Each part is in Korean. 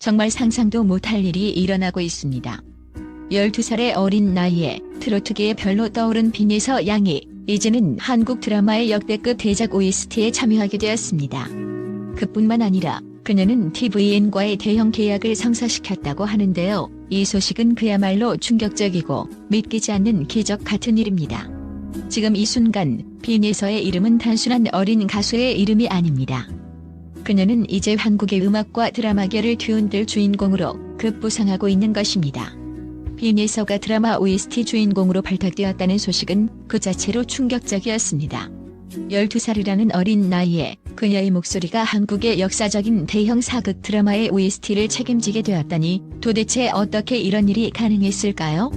정말 상상도 못할 일이 일어나고 있습니다. 12살의 어린 나이에 트로트계에 별로 떠오른 빈예서 양이 이제는 한국 드라마의 역대급 대작 OST에 참여하게 되었습니다. 그뿐만 아니라 그녀는 tvN과의 대형 계약을 성사시켰다고 하는데요. 이 소식은 그야말로 충격적이고 믿기지 않는 기적 같은 일입니다. 지금 이 순간 빈예서의 이름은 단순한 어린 가수의 이름이 아닙니다. 그녀는 이제 한국의 음악과 드라마계를 뒤흔들 주인공으로 급부상하고 있는 것입니다. 빈예서가 드라마 OST 주인공으로 발탁되었다는 소식은 그 자체로 충격적이었습니다. 12살이라는 어린 나이에 그녀의 목소리가 한국의 역사적인 대형 사극 드라마의 OST를 책임지게 되었다니 도대체 어떻게 이런 일이 가능했을까요?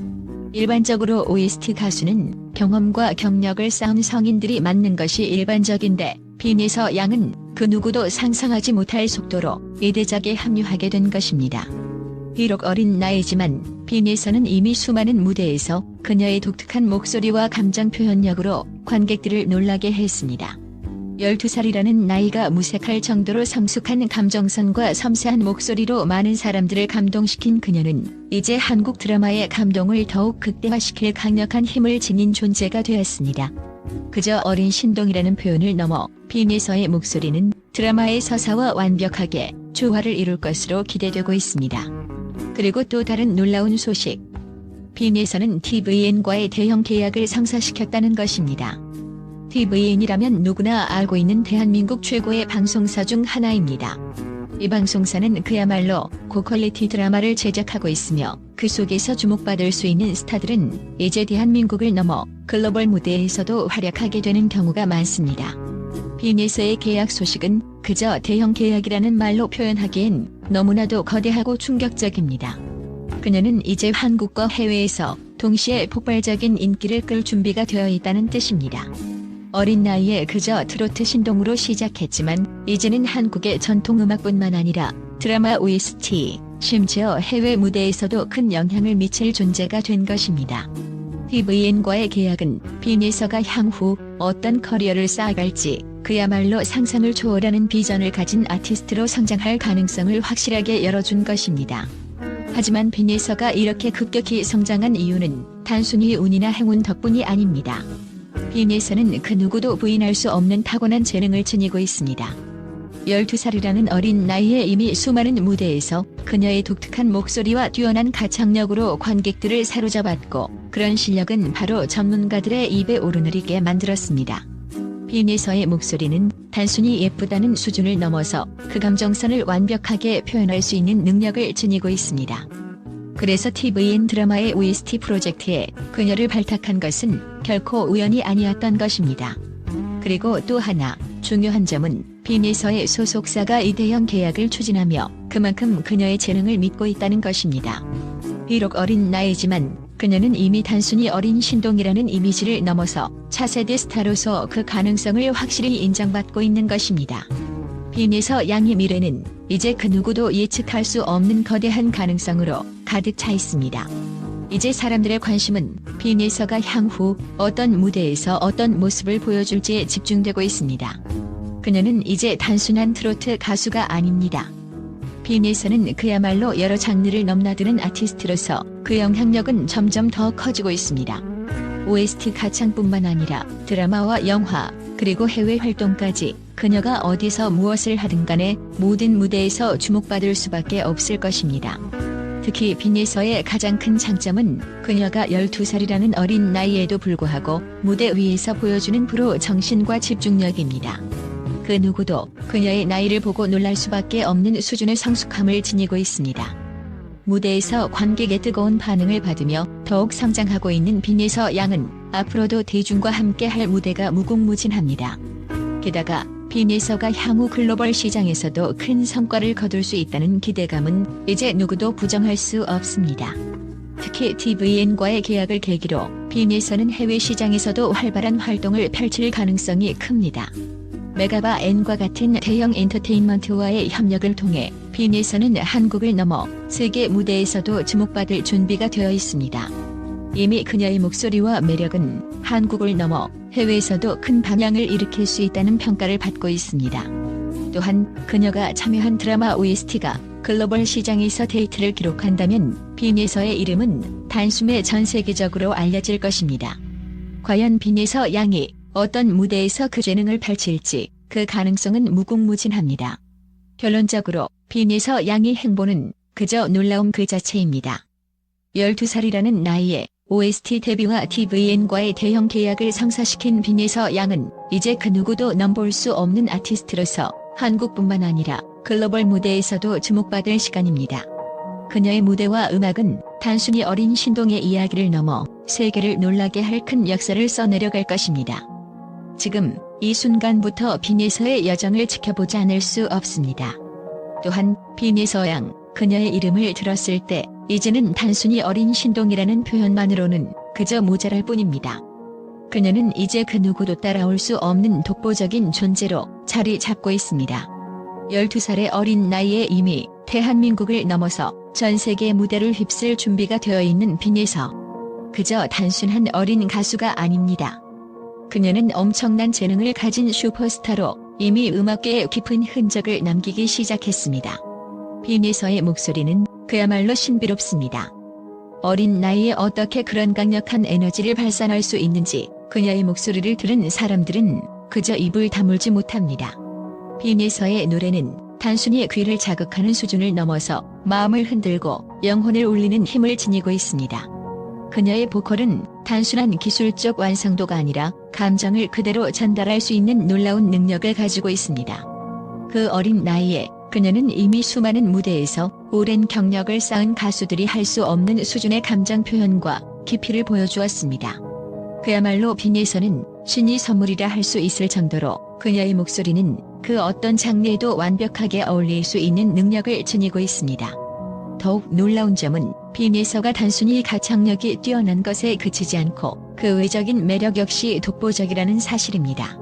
일반적으로 OST 가수는 경험과 경력을 쌓은 성인들이 맡는 것이 일반적인데 빈예서 양은 그 누구도 상상하지 못할 속도로 이 대작에 합류하게 된 것입니다. 비록 어린 나이지만 빈예서는 이미 수많은 무대에서 그녀의 독특한 목소리와 감정 표현력으로 관객들을 놀라게 했습니다. 12살이라는 나이가 무색할 정도로 성숙한 감정선과 섬세한 목소리로 많은 사람들을 감동시킨 그녀는 이제 한국 드라마의 감동을 더욱 극대화시킬 강력한 힘을 지닌 존재가 되었습니다. 그저 어린 신동이라는 표현을 넘어 빈예서의 목소리는 드라마의 서사와 완벽하게 조화를 이룰 것으로 기대되고 있습니다. 그리고 또 다른 놀라운 소식. 빈예서는 tvN과의 대형 계약을 성사시켰다는 것입니다. tvN이라면 누구나 알고 있는 대한민국 최고의 방송사 중 하나입니다. 이 방송사는 그야말로 고퀄리티 드라마를 제작하고 있으며 그 속에서 주목받을 수 있는 스타들은 이제 대한민국을 넘어 글로벌 무대에서도 활약하게 되는 경우가 많습니다. 빈예서의 계약 소식은 그저 대형 계약이라는 말로 표현하기엔 너무나도 거대하고 충격적입니다. 그녀는 이제 한국과 해외에서 동시에 폭발적인 인기를 끌 준비가 되어 있다는 뜻입니다. 어린 나이에 그저 트로트 신동으로 시작했지만 이제는 한국의 전통음악뿐만 아니라 드라마 OST, 심지어 해외 무대에서도 큰 영향을 미칠 존재가 된 것입니다. tvN과의 계약은 빈예서가 향후 어떤 커리어를 쌓아갈지 그야말로 상상을 초월하는 비전을 가진 아티스트로 성장할 가능성을 확실하게 열어준 것입니다. 하지만 빈예서가 이렇게 급격히 성장한 이유는 단순히 운이나 행운 덕분이 아닙니다. 빈예서는 그 누구도 부인할 수 없는 타고난 재능을 지니고 있습니다. 12살이라는 어린 나이에 이미 수많은 무대에서 그녀의 독특한 목소리와 뛰어난 가창력으로 관객들을 사로잡았고 그런 실력은 바로 전문가들의 입에 오르내리게 만들었습니다. 빈예서의 목소리는 단순히 예쁘다는 수준을 넘어서 그 감정선을 완벽하게 표현할 수 있는 능력을 지니고 있습니다. 그래서 tvN 드라마의 OST 프로젝트에 그녀를 발탁한 것은 결코 우연이 아니었던 것입니다. 그리고 또 하나 중요한 점은 빈예서의 소속사가 이 대형 계약을 추진하며 그만큼 그녀의 재능을 믿고 있다는 것입니다. 비록 어린 나이지만 그녀는 이미 단순히 어린 신동이라는 이미지를 넘어서 차세대 스타로서 그 가능성을 확실히 인정받고 있는 것입니다. 빈예서 양의 미래는 이제 그 누구도 예측할 수 없는 거대한 가능성으로 가득 차 있습니다. 이제 사람들의 관심은 빈예서가 향후 어떤 무대에서 어떤 모습을 보여줄지에 집중되고 있습니다. 그녀는 이제 단순한 트로트 가수가 아닙니다. 빈예서는 그야말로 여러 장르를 넘나드는 아티스트로서 그 영향력은 점점 더 커지고 있습니다. OST 가창뿐만 아니라 드라마와 영화, 그리고 해외 활동까지 그녀가 어디서 무엇을 하든 간에 모든 무대에서 주목받을 수밖에 없을 것입니다. 특히 빈예서의 가장 큰 장점은 그녀가 12살이라는 어린 나이에도 불구하고 무대 위에서 보여주는 프로 정신과 집중력입니다. 그 누구도 그녀의 나이를 보고 놀랄 수밖에 없는 수준의 성숙함을 지니고 있습니다. 무대에서 관객의 뜨거운 반응을 받으며 더욱 성장하고 있는 빈예서 양은 앞으로도 대중과 함께할 무대가 무궁무진합니다. 게다가 빈예서가 향후 글로벌 시장에서도 큰 성과를 거둘 수 있다는 기대감은 이제 누구도 부정할 수 없습니다. 특히 tvN과의 계약을 계기로 빈예서는 해외 시장에서도 활발한 활동을 펼칠 가능성이 큽니다. 메가바 N과 같은 대형 엔터테인먼트와의 협력을 통해 빈예서는 한국을 넘어 세계 무대에서도 주목받을 준비가 되어 있습니다. 이미 그녀의 목소리와 매력은 한국을 넘어 해외에서도 큰 방향을 일으킬 수 있다는 평가를 받고 있습니다. 또한 그녀가 참여한 드라마 OST가 글로벌 시장에서 데이트를 기록한다면 빈예서의 이름은 단숨에 전 세계적으로 알려질 것입니다. 과연 빈예서 양이 어떤 무대에서 그 재능을 펼칠지 그 가능성은 무궁무진합니다. 결론적으로 빈예서 양의 행보는 그저 놀라움 그 자체입니다. 12살이라는 나이에 OST 데뷔와 TVN과의 대형 계약을 성사시킨 빈예서 양은 이제 그 누구도 넘볼 수 없는 아티스트로서 한국뿐만 아니라 글로벌 무대에서도 주목받을 시간입니다. 그녀의 무대와 음악은 단순히 어린 신동의 이야기를 넘어 세계를 놀라게 할 큰 역사를 써내려갈 것입니다. 지금 이 순간부터 빈예서의 여정을 지켜보지 않을 수 없습니다. 또한 빈예서 양, 그녀의 이름을 들었을 때 이제는 단순히 어린 신동이라는 표현만으로는 그저 모자랄 뿐입니다. 그녀는 이제 그 누구도 따라올 수 없는 독보적인 존재로 자리 잡고 있습니다. 12살의 어린 나이에 이미 대한민국을 넘어서 전 세계 무대를 휩쓸 준비가 되어 있는 빈예서. 그저 단순한 어린 가수가 아닙니다. 그녀는 엄청난 재능을 가진 슈퍼스타로 이미 음악계에 깊은 흔적을 남기기 시작했습니다. 빈예서의 목소리는 그야말로 신비롭습니다. 어린 나이에 어떻게 그런 강력한 에너지를 발산할 수 있는지 그녀의 목소리를 들은 사람들은 그저 입을 다물지 못합니다. 빈예서의 노래는 단순히 귀를 자극하는 수준을 넘어서 마음을 흔들고 영혼을 울리는 힘을 지니고 있습니다. 그녀의 보컬은 단순한 기술적 완성도가 아니라 감정을 그대로 전달할 수 있는 놀라운 능력을 가지고 있습니다. 그 어린 나이에 그녀는 이미 수많은 무대에서 오랜 경력을 쌓은 가수들이 할 수 없는 수준의 감정 표현과 깊이를 보여주었습니다. 그야말로 빈예서는 신의 선물이라 할 수 있을 정도로 그녀의 목소리는 그 어떤 장르에도 완벽하게 어울릴 수 있는 능력을 지니고 있습니다. 더욱 놀라운 점은 빈예서가 단순히 가창력이 뛰어난 것에 그치지 않고 그 외적인 매력 역시 독보적이라는 사실입니다.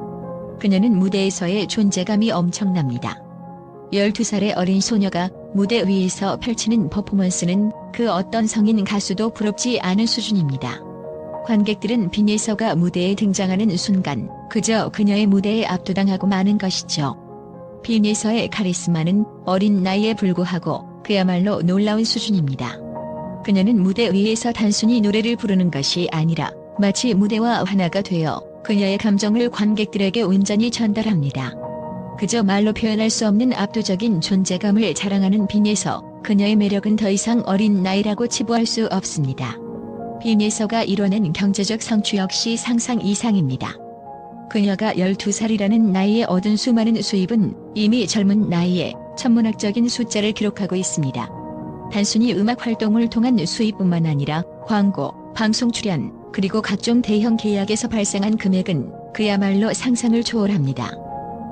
그녀는 무대에서의 존재감이 엄청납니다. 12살의 어린 소녀가 무대 위에서 펼치는 퍼포먼스는 그 어떤 성인 가수도 부럽지 않은 수준입니다. 관객들은 빈예서가 무대에 등장하는 순간 그저 그녀의 무대에 압도당하고 마는 것이죠. 빈예서의 카리스마는 어린 나이에 불구하고 그야말로 놀라운 수준입니다. 그녀는 무대 위에서 단순히 노래를 부르는 것이 아니라 마치 무대와 하나가 되어 그녀의 감정을 관객들에게 온전히 전달합니다. 그저 말로 표현할 수 없는 압도적인 존재감을 자랑하는 빈예서, 그녀의 매력은 더 이상 어린 나이라고 치부할 수 없습니다. 빈예서가 이뤄낸 경제적 성취 역시 상상 이상입니다. 그녀가 12살이라는 나이에 얻은 수많은 수입은 이미 젊은 나이에 천문학적인 숫자를 기록하고 있습니다. 단순히 음악 활동을 통한 수입뿐만 아니라 광고, 방송 출연, 그리고 각종 대형 계약에서 발생한 금액은 그야말로 상상을 초월합니다.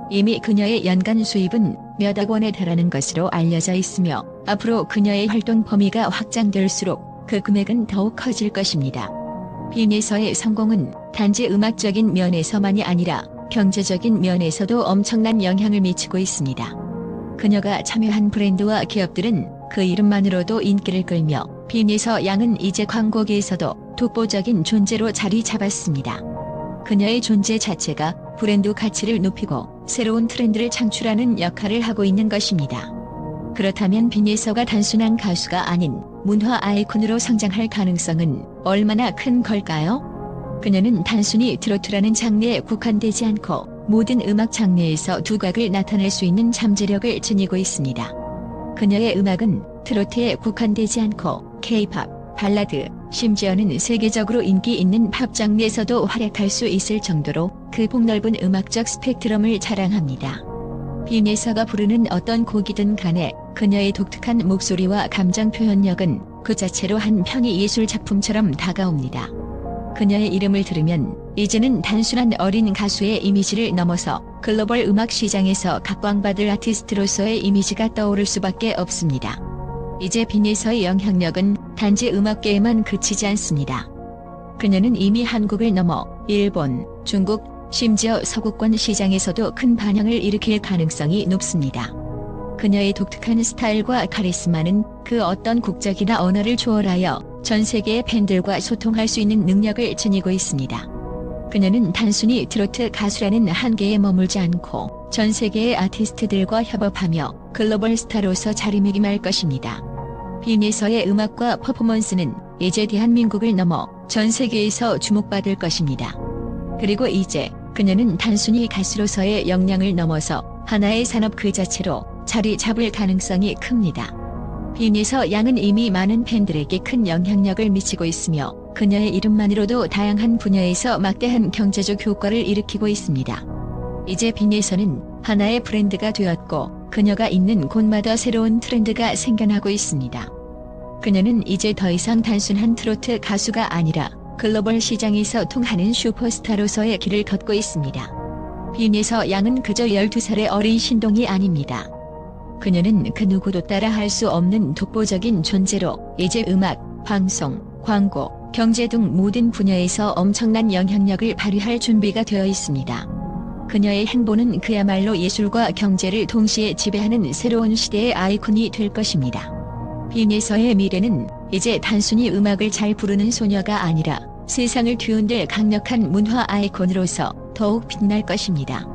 이미 그녀의 연간 수입은 몇억 원에 달하는 것으로 알려져 있으며 앞으로 그녀의 활동 범위가 확장될수록 그 금액은 더욱 커질 것입니다. 빈예서의 성공은 단지 음악적인 면에서만이 아니라 경제적인 면에서도 엄청난 영향을 미치고 있습니다. 그녀가 참여한 브랜드와 기업들은 그 이름만으로도 인기를 끌며 빈예서 양은 이제 광고계에서도 독보적인 존재로 자리 잡았습니다. 그녀의 존재 자체가 브랜드 가치를 높이고 새로운 트렌드를 창출하는 역할을 하고 있는 것입니다. 그렇다면 빈예서가 단순한 가수가 아닌 문화 아이콘으로 성장할 가능성은 얼마나 큰 걸까요? 그녀는 단순히 트로트라는 장르에 국한되지 않고 모든 음악 장르에서 두각을 나타낼 수 있는 잠재력을 지니고 있습니다. 그녀의 음악은 트로트에 국한되지 않고 K-팝, 발라드, 심지어는 세계적으로 인기 있는 팝 장르에서도 활약할 수 있을 정도로 그 폭넓은 음악적 스펙트럼을 자랑합니다. 빈예서가 부르는 어떤 곡이든 간에 그녀의 독특한 목소리와 감정 표현력은 그 자체로 한 편의 예술 작품처럼 다가옵니다. 그녀의 이름을 들으면 이제는 단순한 어린 가수의 이미지를 넘어서 글로벌 음악 시장에서 각광받을 아티스트로서의 이미지가 떠오를 수밖에 없습니다. 이제 빈예서의 영향력은 단지 음악계에만 그치지 않습니다. 그녀는 이미 한국을 넘어 일본, 중국, 심지어 서구권 시장에서도 큰 반향을 일으킬 가능성이 높습니다. 그녀의 독특한 스타일과 카리스마는 그 어떤 국적이나 언어를 초월하여 전 세계의 팬들과 소통할 수 있는 능력을 지니고 있습니다. 그녀는 단순히 트로트 가수라는 한계에 머물지 않고 전 세계의 아티스트들과 협업하며 글로벌 스타로서 자리매김할 것입니다. 빈에서의 음악과 퍼포먼스는 이제 대한민국을 넘어 전 세계에서 주목받을 것입니다. 그리고 이제 그녀는 단순히 가수로서의 역량을 넘어서 하나의 산업 그 자체로 자리 잡을 가능성이 큽니다. 빈에서 양은 이미 많은 팬들에게 큰 영향력을 미치고 있으며 그녀의 이름만으로도 다양한 분야에서 막대한 경제적 효과를 일으키고 있습니다. 이제 빈에서는 하나의 브랜드가 되었고 그녀가 있는 곳마다 새로운 트렌드가 생겨나고 있습니다. 그녀는 이제 더 이상 단순한 트로트 가수가 아니라 글로벌 시장에서 통하는 슈퍼스타로서의 길을 걷고 있습니다. 빈에서 양은 그저 12살의 어린 신동이 아닙니다. 그녀는 그 누구도 따라할 수 없는 독보적인 존재로 이제 음악, 방송, 광고, 경제 등 모든 분야에서 엄청난 영향력을 발휘할 준비가 되어 있습니다. 그녀의 행보는 그야말로 예술과 경제를 동시에 지배하는 새로운 시대의 아이콘이 될 것입니다. 빈에서의 미래는 이제 단순히 음악을 잘 부르는 소녀가 아니라 세상을 뒤흔들 강력한 문화 아이콘으로서 더욱 빛날 것입니다.